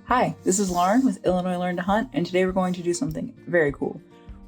Hi, this is Lauren with Illinois Learn to Hunt, and today we're going to do something very cool.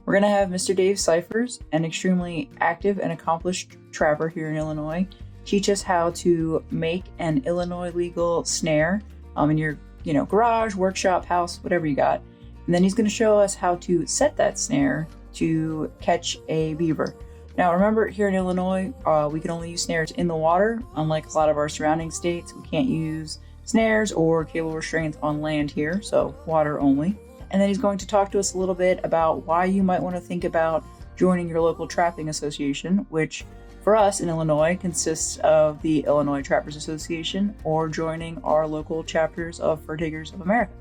We're going to have Mr. Dave Scifres, an extremely active and accomplished trapper here in Illinois, teach us how to make an Illinois legal snare in your garage, workshop, house, whatever you got. And then he's going to show us how to set that snare to catch a beaver. Now remember, here in Illinois, we can only use snares in the water. Unlike a lot of our surrounding states, we can't use snares or cable restraints on land here, so water only. And then he's going to talk to us a little bit about why you might want to think about joining your local trapping association, which for us in Illinois consists of the Illinois Trappers Association, or joining our local chapters of Fur Takers of America.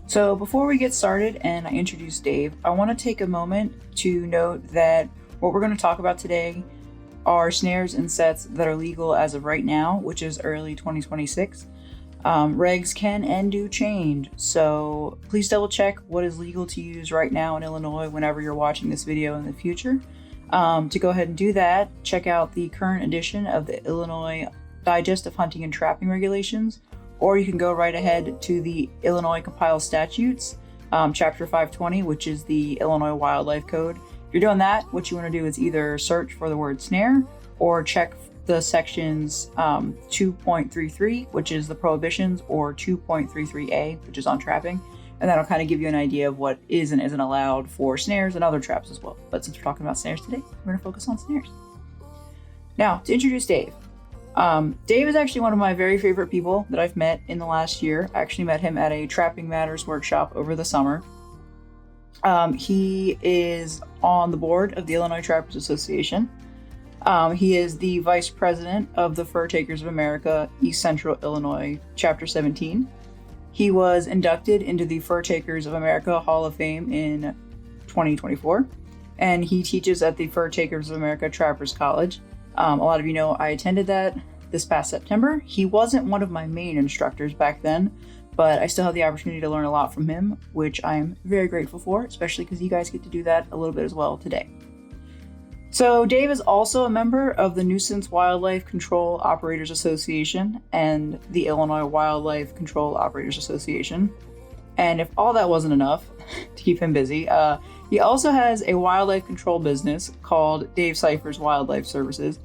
So before we get started and I introduce Dave, I want to take a moment to note that what we're going to talk about today are snares and sets that are legal as of right now, which is early 2026. Regs can and do change, so please double check what is legal to use right now in Illinois whenever you're watching this video in the future. To go ahead and do that, check out the current edition of the Illinois Digest of Hunting and Trapping Regulations, or you can go right ahead to the Illinois Compiled Statutes, Chapter 520, which is the Illinois Wildlife Code. If you're doing that, what you want to do is either search for the word snare or check the sections 2.33, which is the prohibitions, or 2.33a, which is on trapping. And that'll kind of give you an idea of what is and isn't allowed for snares and other traps as well. But since we're talking about snares today, we're going to focus on snares. Now, to introduce Dave. Dave is actually one of my very favorite people that I've met in the last year. I actually met him at a Trapping Matters workshop over the summer. He is on the board of the Illinois Trappers Association. He is the vice president of the Fur Takers of America, East Central Illinois, Chapter 17. He was inducted into the Fur Takers of America Hall of Fame in 2024, and he teaches at the Fur Takers of America Trappers College. A lot of you know I attended that this past September. He wasn't one of my main instructors back then, but I still had the opportunity to learn a lot from him, which I am very grateful for, especially because you guys get to do that a little bit as well today. So Dave is also a member of the Nuisance Wildlife Control Operators Association and the Illinois Wildlife Control Operators Association. And if all that wasn't enough to keep him busy, he also has a wildlife control business called Dave Scifres Wildlife Services,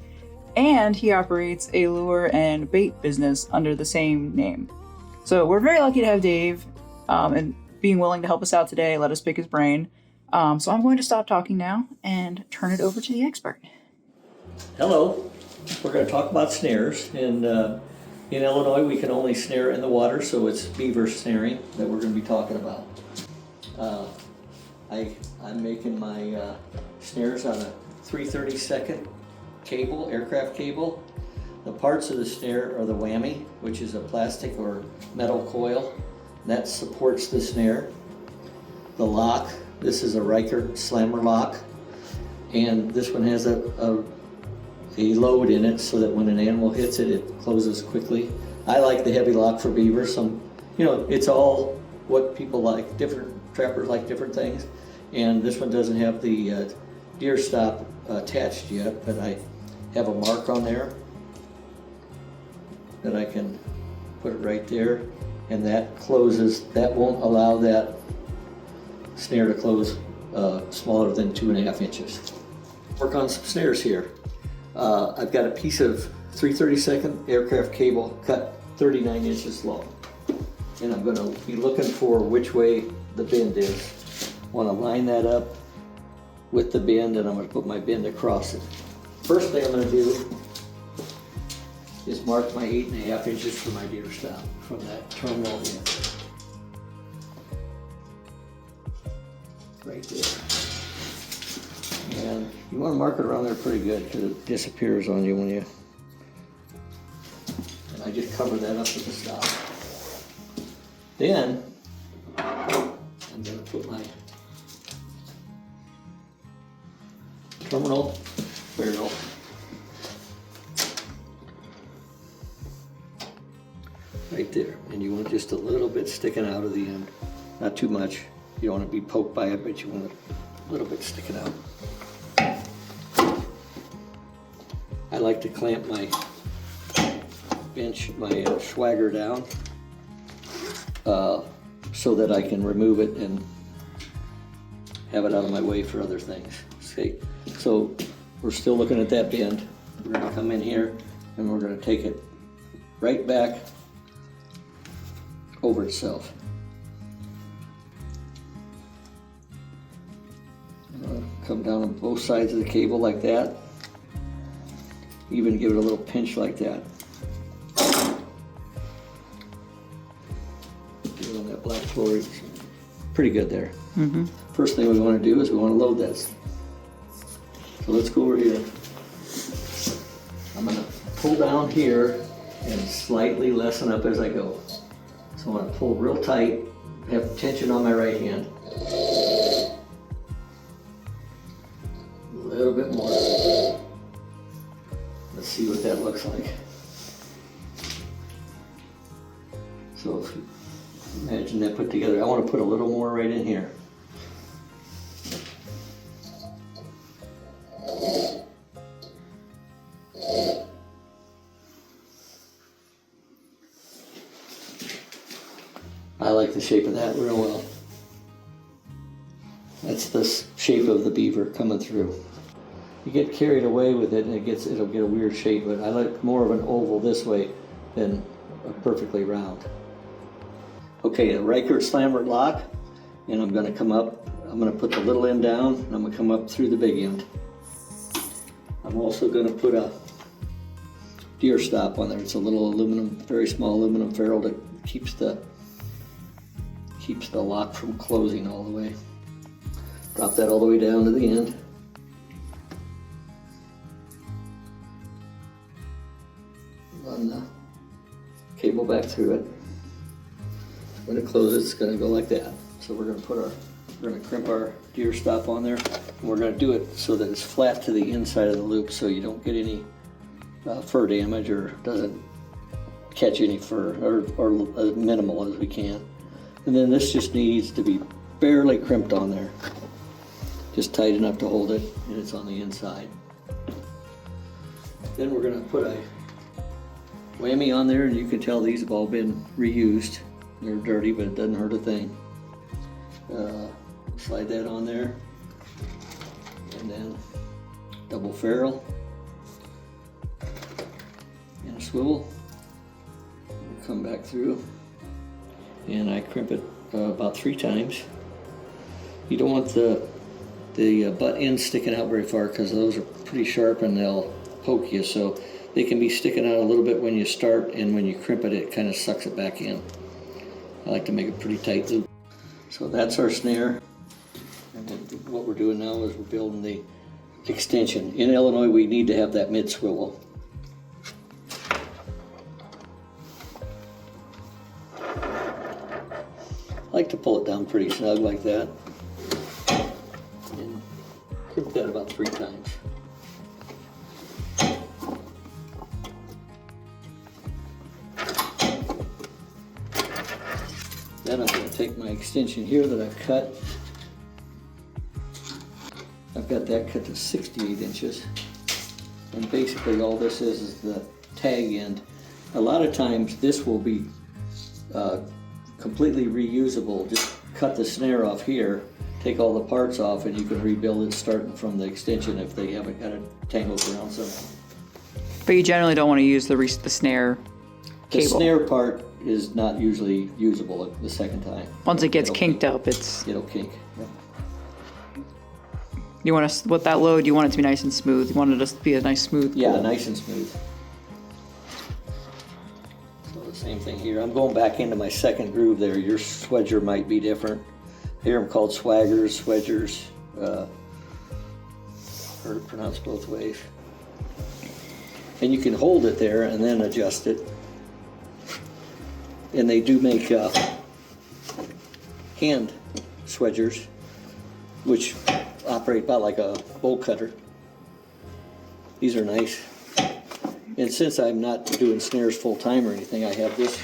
and he operates a lure and bait business under the same name. So we're very lucky to have Dave and being willing to help us out today, let us pick his brain. So I'm going to stop talking now and turn it over to the expert. Hello. We're going to talk about snares. And in Illinois, we can only snare in the water, so it's beaver snaring that we're going to be talking about. I'm making my snares on a 3/32 cable, aircraft cable. The parts of the snare are the whammy, which is a plastic or metal coil that supports the snare. The lock, this is a Riker slammer lock, and this one has a load in it so that when an animal hits it, it closes quickly. I like the heavy lock for beaver. It's all what people like. Different trappers like different things, and this one doesn't have the deer stop attached yet, but I have a mark on there that I can put it right there, and that closes. That won't allow that snare to close smaller than 2.5 inches. Work on some snares here. I've got a piece of 3/32 aircraft cable cut 39 inches long, and I'm going to be looking for which way the bend is. I want to line that up with the bend, and I'm going to put my bend across it. First thing I'm going to do is mark my 8.5 inches for my deer stop from that terminal in. Right there. And you want to mark it around there pretty good because it disappears on you when you... And I just cover that up with the stop. Then I'm going to put my terminal barrel right there, and you want just a little bit sticking out of the end, not too much. You don't want to be poked by it, but you want a little bit sticking out. I like to clamp my bench, my swagger down so that I can remove it and have it out of my way for other things. Okay, so we're still looking at that bend. We're going to come in here and we're going to take it right back over itself. Come down on both sides of the cable like that. Even give it a little pinch like that. Get on that black floor. Pretty good there. Mm-hmm. First thing we want to do is we want to load this. So let's go over here. I'm going to pull down here and slightly lessen up as I go. So I want to pull real tight, have tension on my right hand. A little bit more. Let's see what that looks like. So if you imagine that put together, I want to put a little more right in here. I like the shape of that real well. That's the shape of the beaver coming through. You get carried away with it and it'll get a weird shape, but I like more of an oval this way than a perfectly round. Okay, a Riker slammer lock, and I'm gonna come up, I'm gonna put the little end down, and I'm gonna come up through the big end. I'm also gonna put a deer stop on there. It's a little aluminum, very small aluminum ferrule that keeps the lock from closing all the way. Drop that all the way down to the end. Run the cable back through it. When it closes, it's going to go like that. So we're going to crimp our deer stop on there, and we're going to do it so that it's flat to the inside of the loop, so you don't get any fur damage or doesn't catch any fur, or as minimal as we can. And then this just needs to be barely crimped on there. Just tight enough to hold it, and it's on the inside. Then we're going to put a whammy on there, and you can tell these have all been reused. They're dirty, but it doesn't hurt a thing. Slide that on there, and then double ferrule and a swivel. Come back through, and I crimp it about 3 times. You don't want the butt ends sticking out very far, because those are pretty sharp and they'll poke you, so they can be sticking out a little bit when you start, and when you crimp it, it kind of sucks it back in. I like to make a pretty tight loop. So that's our snare, and what we're doing now is we're building the extension. In Illinois, we need to have that mid swivel. I like to pull it down pretty snug like that, and crimp that about 3 times. Then I'm going to take my extension here that I've cut. I've got that cut to 68 inches. And basically all this is the tag end. A lot of times this will be completely reusable. Just cut the snare off here, take all the parts off, and you can rebuild it starting from the extension if they haven't got it tangled around something. But you generally don't want to use the snare cable. The snare part is not usually usable the second time. Once it gets kinked up, it'll kink. Yeah. You want to, with that load, you want it to be nice and smooth. You want it to be a nice smooth pull. Yeah, nice and smooth. So the same thing here. I'm going back into my second groove there. Your swedger might be different. Here I'm called swaggers, swedgers. Heard it pronounced both ways. And you can hold it there and then adjust it. And they do make hand swedgers, which operate about like a bolt cutter. These are nice. And since I'm not doing snares full time or anything, I have this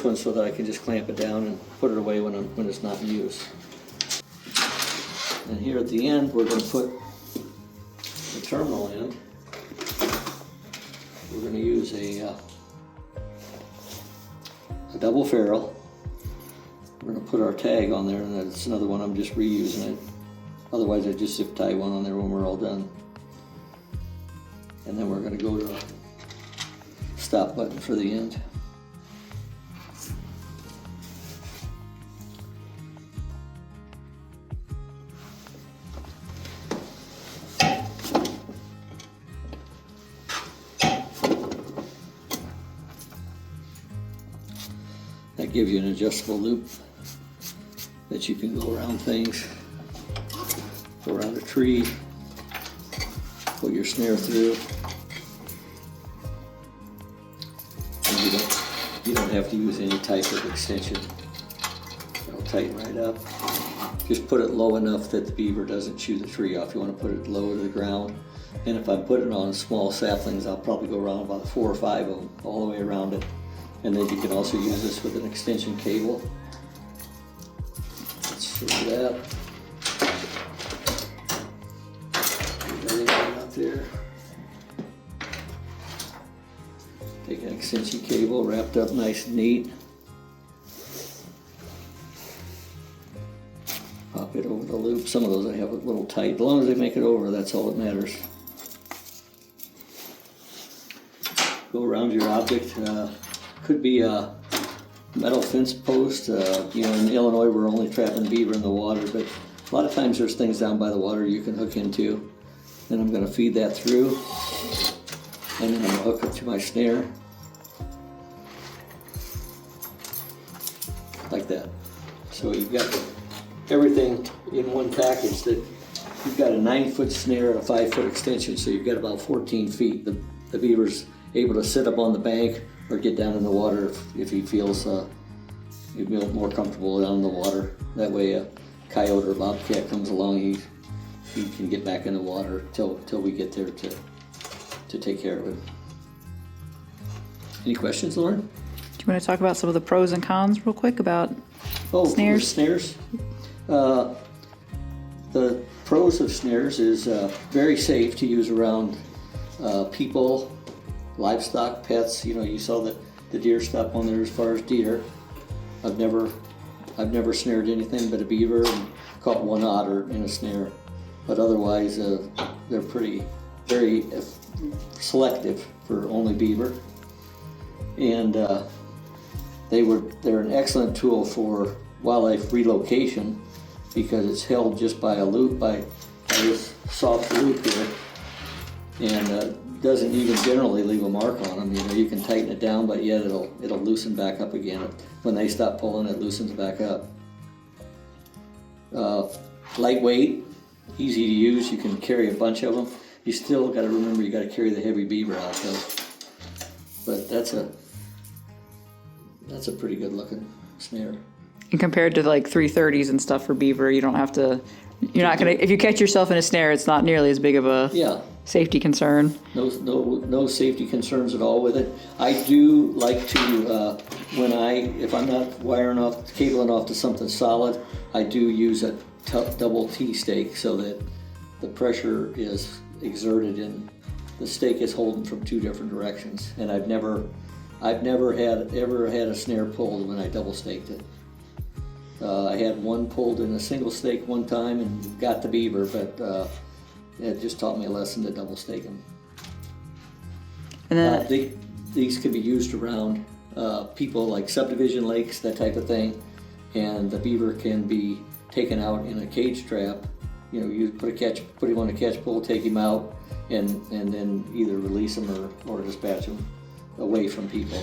one so that I can just clamp it down and put it away when it's not in use. And here at the end, we're going to put the terminal end. We're going to use a a double ferrule. We're going to put our tag on there, and that's another one I'm just reusing it. Otherwise I just zip tie one on there when we're all done. And then we're going to go to the stop button for the end. That gives you an adjustable loop that you can go around things, go around a tree, put your snare through. And you don't have to use any type of extension. It'll tighten right up. Just put it low enough that the beaver doesn't chew the tree off. You want to put it low to the ground. And if I put it on small saplings, I'll probably go around about 4 or 5 of them all the way around it. And then you can also use this with an extension cable. Let's show you that. Put everything out there. Take an extension cable, wrapped up nice and neat. Pop it over the loop. Some of those I have a little tight. As long as they make it over, that's all that matters. Go around your object. Could be a metal fence post. You know, in Illinois we're only trapping beaver in the water, but a lot of times there's things down by the water you can hook into. Then I'm going to feed that through, and then I'm going to hook it to my snare. Like that. So you've got everything in one package. That you've got a 9-foot snare and a 5-foot extension, so you've got about 14 feet. The beaver's able to sit up on the bank or get down in the water if he feels he'd be more comfortable down in the water. That way a coyote or bobcat comes along, he can get back in the water till we get there to take care of it. Any questions, Lauren? Do you want to talk about some of the pros and cons real quick about snares? Snares. The pros of snares is very safe to use around people, livestock, pets. You know, you saw the deer stop on there as far as deer. I've never snared anything but a beaver and caught one otter in a snare. But otherwise, they're very selective for only beaver. And they're an excellent tool for wildlife relocation because it's held just by a loop, by this soft loop here, and doesn't even generally leave a mark on them. You know, you can tighten it down, but yet it'll loosen back up again. When they stop pulling, it loosens back up. Lightweight, easy to use. You can carry a bunch of them. You still got to remember you got to carry the heavy beaver out though. But that's a pretty good looking snare. And compared to like 330s and stuff for beaver, you don't have to. You're not gonna. If you catch yourself in a snare, it's not nearly as big of a safety concern. No safety concerns at all with it. I do like to if I'm not cabling off to something solid, I do use a double T stake so that the pressure is exerted and the stake is holding from 2 different directions. And I've never ever had a snare pulled when I double staked it. I had one pulled in a single stake one time and got the beaver, but it just taught me a lesson to double stake them. And then these could be used around people like subdivision lakes, that type of thing, and the beaver can be taken out in a cage trap. You know, you put him on a catch pole, take him out, and then either release him or dispatch him away from people.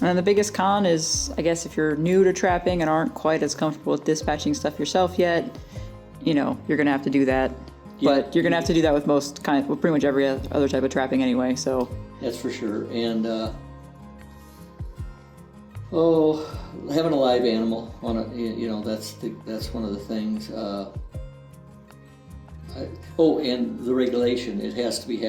And the biggest con is, I guess, if you're new to trapping and aren't quite as comfortable with dispatching stuff yourself yet, you know, you're gonna have to do that. Yeah. But you're gonna have to do that with pretty much every other type of trapping anyway. So that's for sure. And having a live animal on a, you know, that's one of the things. And the regulation, it has to be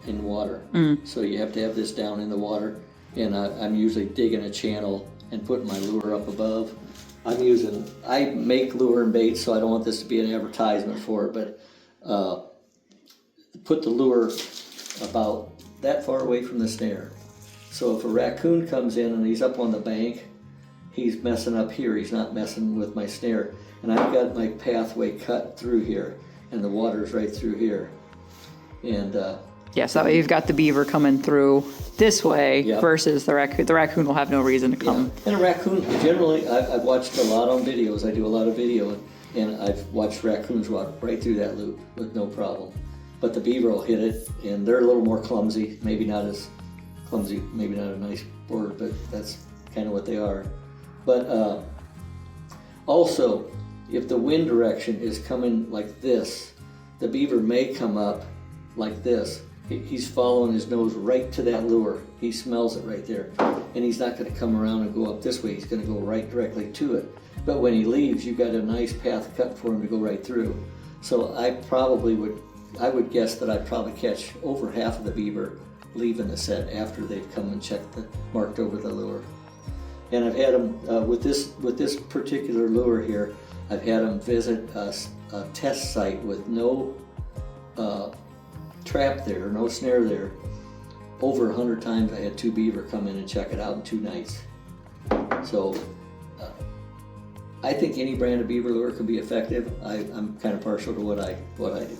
in water. So you have to have this down in the water. And I'm usually digging a channel and putting my lure up above. I make lure and bait, so I don't want this to be an advertisement for it, but put the lure about that far away from the snare So if a raccoon comes in and he's up on the bank, he's messing up here. He's not messing with my snare. And I've got my pathway cut through here, and the water's right through here. And yes, that way you've got the beaver coming through this way versus the raccoon. The raccoon will have no reason to come. Yeah. And a raccoon, generally, I've watched a lot on videos. I do a lot of video, and I've watched raccoons walk right through that loop with no problem. But the beaver will hit it, and they're a little more clumsy. Maybe not as clumsy, maybe not a nice word, but that's kind of what they are. But also, if the wind direction is coming like this, the beaver may come up like this. He's following his nose right to that lure. He smells it right there. And he's not going to come around and go up this way. He's going to go right directly to it. But when he leaves, you've got a nice path cut for him to go right through. So I would guess that I'd probably catch over half of the beaver leaving the set after they've come and marked over the lure. And I've had them, with this particular lure here, I've had them visit a test site with no trap there, no snare there. Over 100 times I had 2 beaver come in and check it out in 2 nights. So I think any brand of beaver lure can be effective. I'm kind of partial to what I do.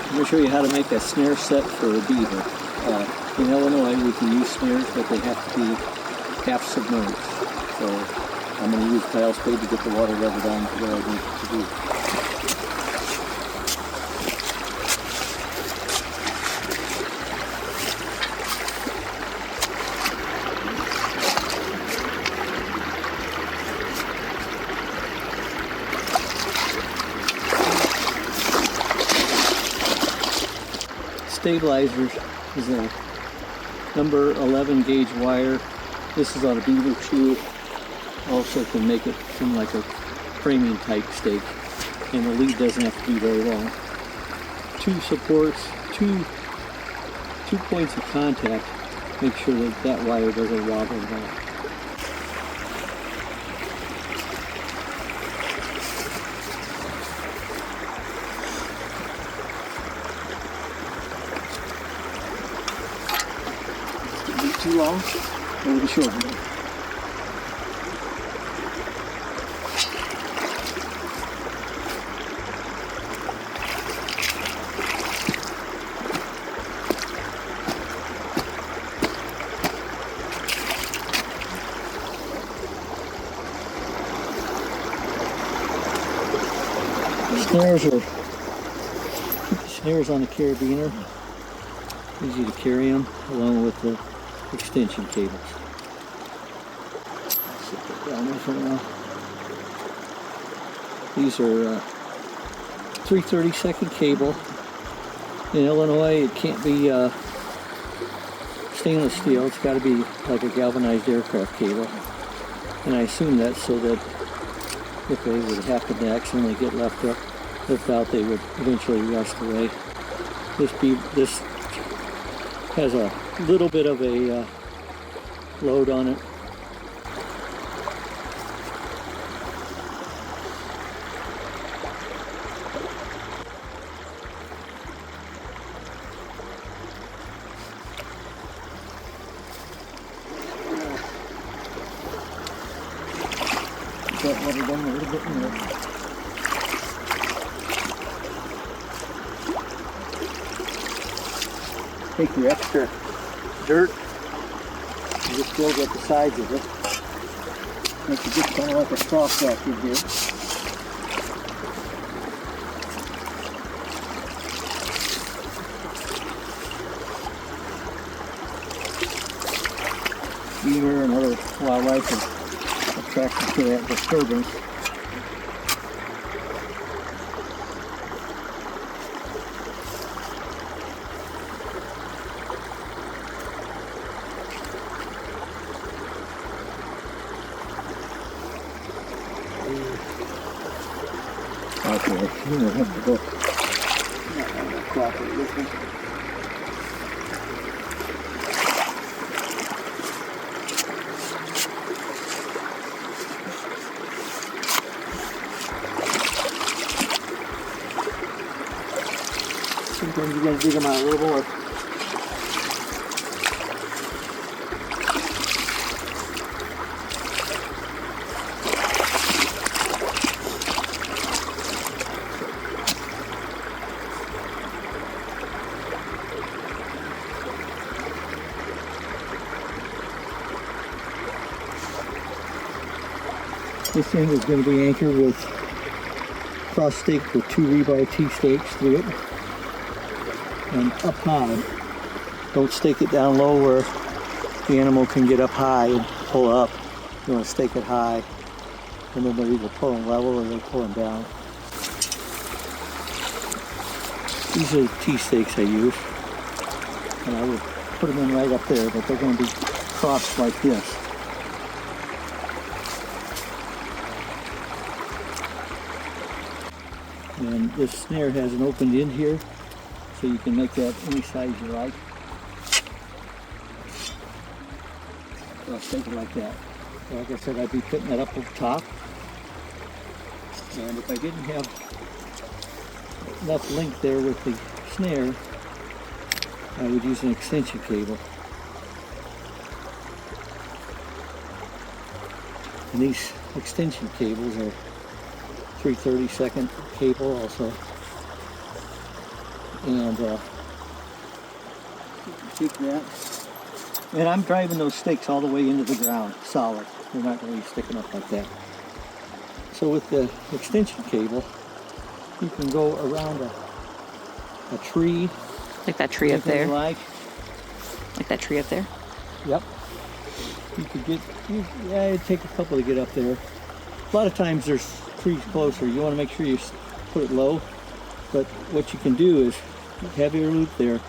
I'm going to show you how to make a snare set for a beaver. In Illinois we can use snares, but they have to be half submerged. So I'm going to use tile spade to get the water level down to where I need it to be. Stabilizers is a number 11 gauge wire. This is on a beaver shoe. Also can make it seem like a framing type stake, and the lead doesn't have to be very long. 2 supports, two points of contact. Make sure that that wire doesn't wobble at all. Too long, or the short one. Snares on the carabiner. Easy to carry them along with the extension cables. Sit that down there for now. These are 3/32 cable. In Illinois, it can't be stainless steel. It's got to be like a galvanized aircraft cable. And I assume that's so that if they would happen to accidentally get left out, they would eventually rust away. This has a little bit of a load on it. Got water down a little bit more. Take your extra dirt and just build up the sides of it. Makes it just kind of like a straw stack you do. Beaver and other wildlife are attracted to that disturbance. Okay, you don't have to go. Sometimes you You're going to dig them out a little more. This end is going to be anchored with cross stake with 2 rebar T-stakes through it. And up high. Don't stake it down low where the animal can get up high and pull up. You want to stake it high, and then they're either pulling level or they're pulling down. These are the T-stakes I use. And I would put them in right up there, but they're going to be crossed like this. And this snare has an opened end here, so you can make that any size you like. So I'll take it like that. So like I said, I'd be putting that up top. And if I didn't have enough length there with the snare, I would use an extension cable. And these extension cables are 3/32 cable also, and take that, and I'm driving those stakes all the way into the ground, solid. They're not going to be sticking up like that. So with the extension cable, you can go around a tree, Like that tree up there. like that tree up there. Yep. You could get, yeah, it'd take a couple to get up there. A lot of times there's trees closer. You want to make sure you put it low, but what you can do is have your loop there.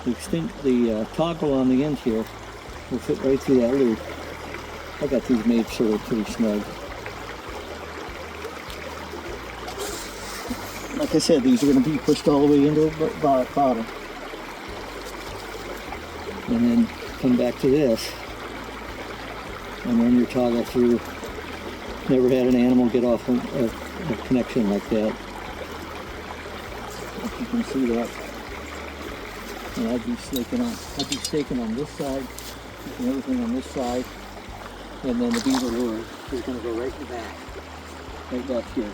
The toggle on the end here will fit right through that loop. I got these made so they're pretty snug. Like I said, these are going to be pushed all the way into the bottom, and then come back to this and run your toggle through. Never had an animal get off a connection like that. If you can see that. And I'd be staking on this side, and everything on this side, and then the beaver lure is going to go right in the back, right back here.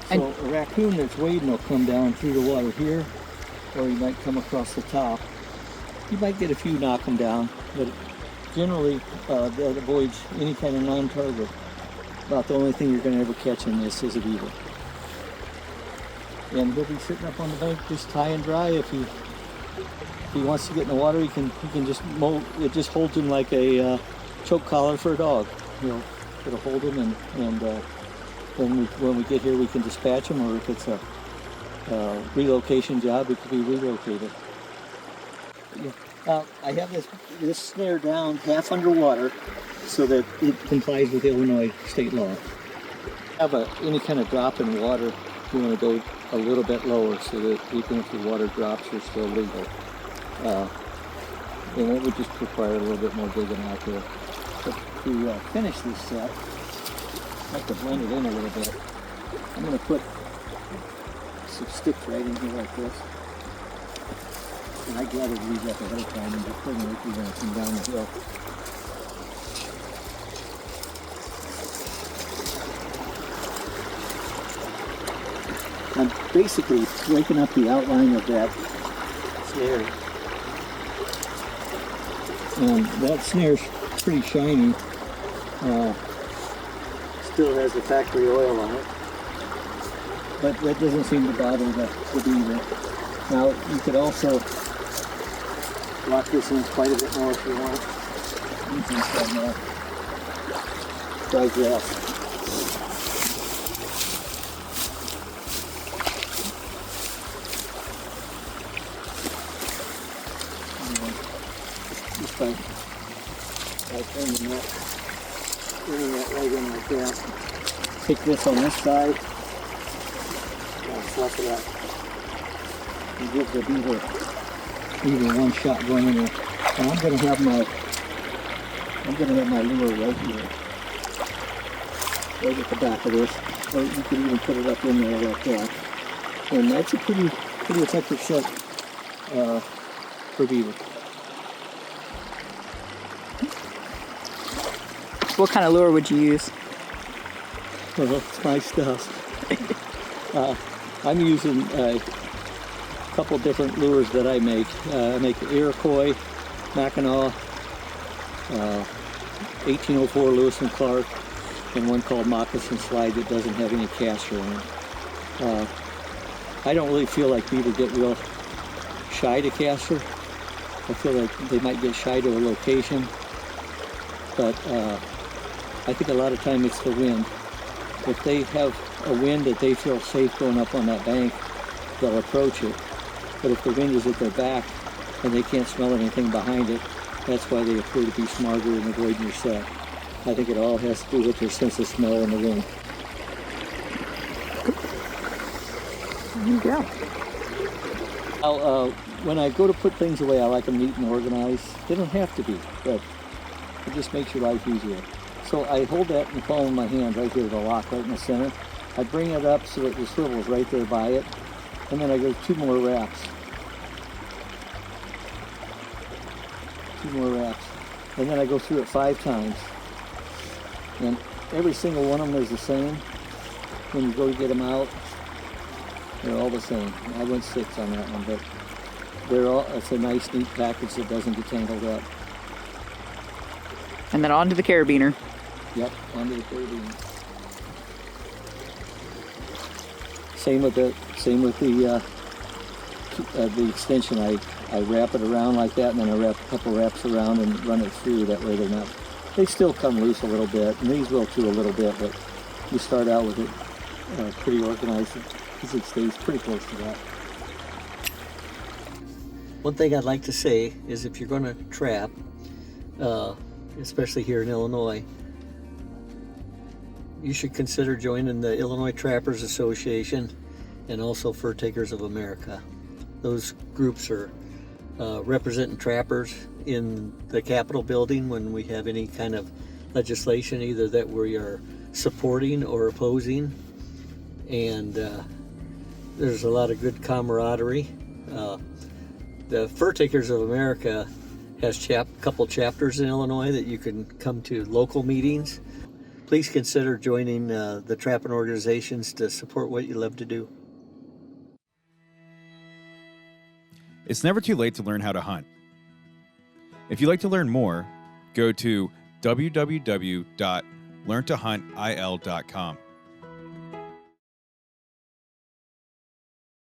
So a raccoon that's wading will come down through the water here, or he might come across the top. You might get a few knock them down, but generally that avoids any kind of non-target. About the only thing you're going to ever catch in this is a beaver. And he'll be sitting up on the bank just high and dry. If he wants to get in the water, he can just it just holds him like a choke collar for a dog. You know, it'll hold him, and then when we get here, we can dispatch him, or if it's a relocation job, it could be relocated. Yeah. I have this snare down half underwater, so that it complies with Illinois state law. Have any kind of drop in water, you want to go a little bit lower so that even if the water drops, you're still legal. And it would just require a little bit more digging out there. But to finish this set, I have to blend it in a little bit. I'm going to put some sticks right in here like this. And I gathered these up ahead of time and just put them like we're going to come down the hill. I'm basically breaking up the outline of that snare. And that snare's pretty shiny. Still has the factory oil on it. But that doesn't seem to bother the beaver. Now, you could also lock this in quite a bit more if you want. Using some dry grass. Just by turning that right in like that. Take this on this side and flush it up. And give the beaver one shot going in there. And I'm gonna have my lure right here. Right at the back of this. Or you could even put it up in there like that. And that's a pretty effective set. for beaver. What kind of lure would you use? Well, it's my stuff. I'm using a couple different lures that I make. I make Iroquois, Mackinac, 1804 Lewis and Clark, and one called Moccasin Slide that doesn't have any caster on it. I don't really feel like beaver get real shy to caster. I feel like they might get shy to a location, but I think a lot of time it's the wind. If they have a wind that they feel safe going up on that bank, they'll approach it. But if the wind is at their back and they can't smell anything behind it, that's why they appear to be smarter in avoiding your set. I think it all has to do with their sense of smell in the wind. There you go. When I go to put things away, I like them neat and organized. They don't have to be, but it just makes your life easier. So I hold that in the palm of my hand right here, the lock right in the center. I bring it up so that the swivel is right there by it, and then I go 2 more wraps. 2 more wraps. And then I go through it 5 times. And every single one of them is the same. When you go to get them out, they're all the same. I went 6 on that one, but they're all, it's a nice, neat package that doesn't get tangled up. And then on to the carabiner. Yep, onto the carabiner. Same with the extension. I wrap it around like that, and then I wrap a couple wraps around and run it through. That way they still come loose a little bit, and these will too a little bit, but you start out with it pretty organized because it stays pretty close to that. One thing I'd like to say is if you're going to trap, especially here in Illinois, you should consider joining the Illinois Trappers Association and also Fur Takers of America. Those groups are representing trappers in the Capitol building when we have any kind of legislation either that we are supporting or opposing, and there's a lot of good camaraderie. The Fur Takers of America has couple chapters in Illinois that you can come to local meetings. Please consider joining the trapping organizations to support what you love to do. It's never too late to learn how to hunt. If you'd like to learn more, go to www.learntohuntil.com.